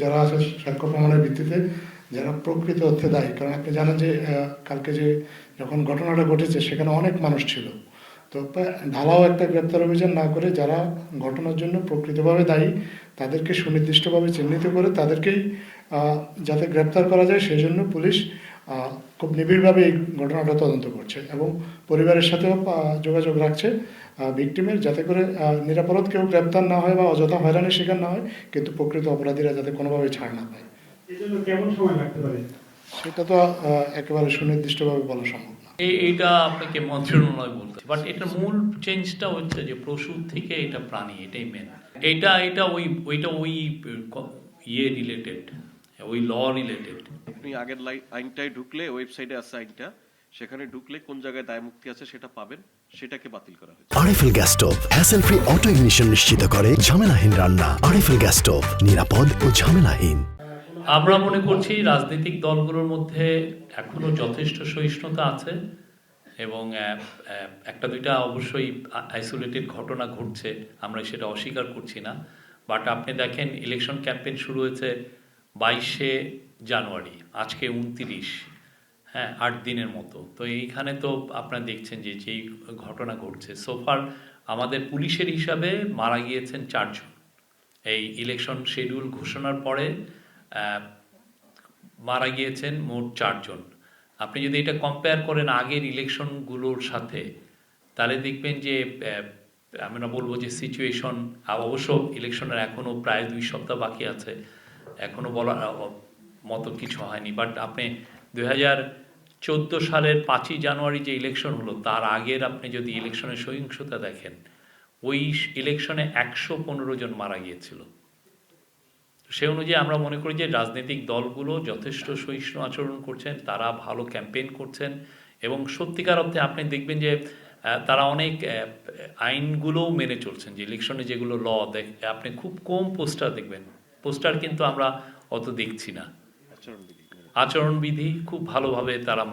যারা আছে সাক্ষ্য প্রমাণের ভিত্তিতে যারা প্রকৃত অর্থে দায়ী, কারণ আপনি জানেন যে কালকে যে যখন ঘটনাটা ঘটেছে সেখানে অনেক মানুষ ছিল। তো ঢালাও একটা গ্রেপ্তার অভিযান না করে যারা ঘটনার জন্য প্রকৃতভাবে দায়ী তাদেরকে সুনির্দিষ্টভাবে চিহ্নিত করে তাদেরকেই যাতে গ্রেপ্তার করা যায় সেই জন্য পুলিশ খুব নিবিড়ভাবে এই ঘটনাটা তদন্ত করছে এবং পরিবারের সাথেও যোগাযোগ রাখছে ভিকটিমের, যাতে করে নিরাপরাধ কেউ গ্রেপ্তার না হয় বা অযথা হয়রানির শিকার না হয়, কিন্তু প্রকৃত অপরাধীরা যাতে কোনোভাবে ছাড় না পায়। কেমন সময় লাগতে পারে সেটা তো একেবারে সুনির্দিষ্টভাবে বলা সম্ভব না। এইটা আপনাকে মন্ত্রণালয় বলতে, বাট এটার মূল চেঞ্জটা হচ্ছে যে পশু থেকে এটা প্রাণী, এটাই মেন। ওইটা ওই ইয়ে রিলেটেড, ওই ল রিলেটেড। আপনি আগের আইনটায় ঢুকলে, ওয়েবসাইটে আছে আইনটা, সেখানে ঢুকলে কোন জায়গায় দায় মুক্তি আছে সেটা পাবেন, সেটাকে বাতিল করা হয়েছে। RFL gas stove hassle free auto ignition নিশ্চিত করে ঝামেলাহীন রান্না। আরএফএল গ্যাস স্টোভ নিরাপদ ও ঝামেলাহীন। আমরা মনে করছি রাজনৈতিক দলগুলোর মধ্যে এখনো যথেষ্ট সহিষ্ণুতা আছে এবং একটা দুইটা অবশ্যই আইসোলেটেড ঘটনা ঘটছে, আমরা সেটা অস্বীকার করছি না। বাট আপনি দেখেন ইলেকশন ক্যাম্পেইন শুরু হয়েছে 22শে জানুয়ারি, আজকে 29, 8 দিনের মতো। তো এইখানে তো আপনারা দেখছেন যে যেই ঘটনা ঘটছে, সোফার আমাদের পুলিশের হিসাবে মারা গিয়েছেন 4 জন। এই ইলেকশন শিডিউল ঘোষণার পরে মারা গিয়েছেন মোট 4 জন। আপনি যদি এটা কম্পেয়ার করেন আগের ইলেকশনগুলোর সাথে, তাহলে দেখবেন যে আমরা বলবো যে সিচুয়েশন, অবশ্য ইলেকশনের এখনও প্রায় 2 সপ্তাহ বাকি আছে, এখনও বলার মতো কিছু হয়নি। বাট আপনি 2014 সালের 5ই জানুয়ারি যে ইলেকশন হলো, তার আগের আপনি যদি ইলেকশনের সহিংসতা দেখেন, ওই ইলেকশনে 115 জন মারা গিয়েছিল। সে অনুযায়ী আমরা মনে করি যে রাজনৈতিক দলগুলো যথেষ্ট সহিষ্ণু আচরণ করছেন, তারা ভালো ক্যাম্পেইন করছেন এবং সত্যিকার অর্থে আপনি দেখবেন যে তারা অনেক আইনগুলোও মেনে চলছেন। যে ইলেকশনে যেগুলো ল আপনি খুব কম পোস্টার দেখবেন, পোস্টার কিন্তু আমরা অত দেখছি না। আচরণবিধি খুব ভালোভাবে তারা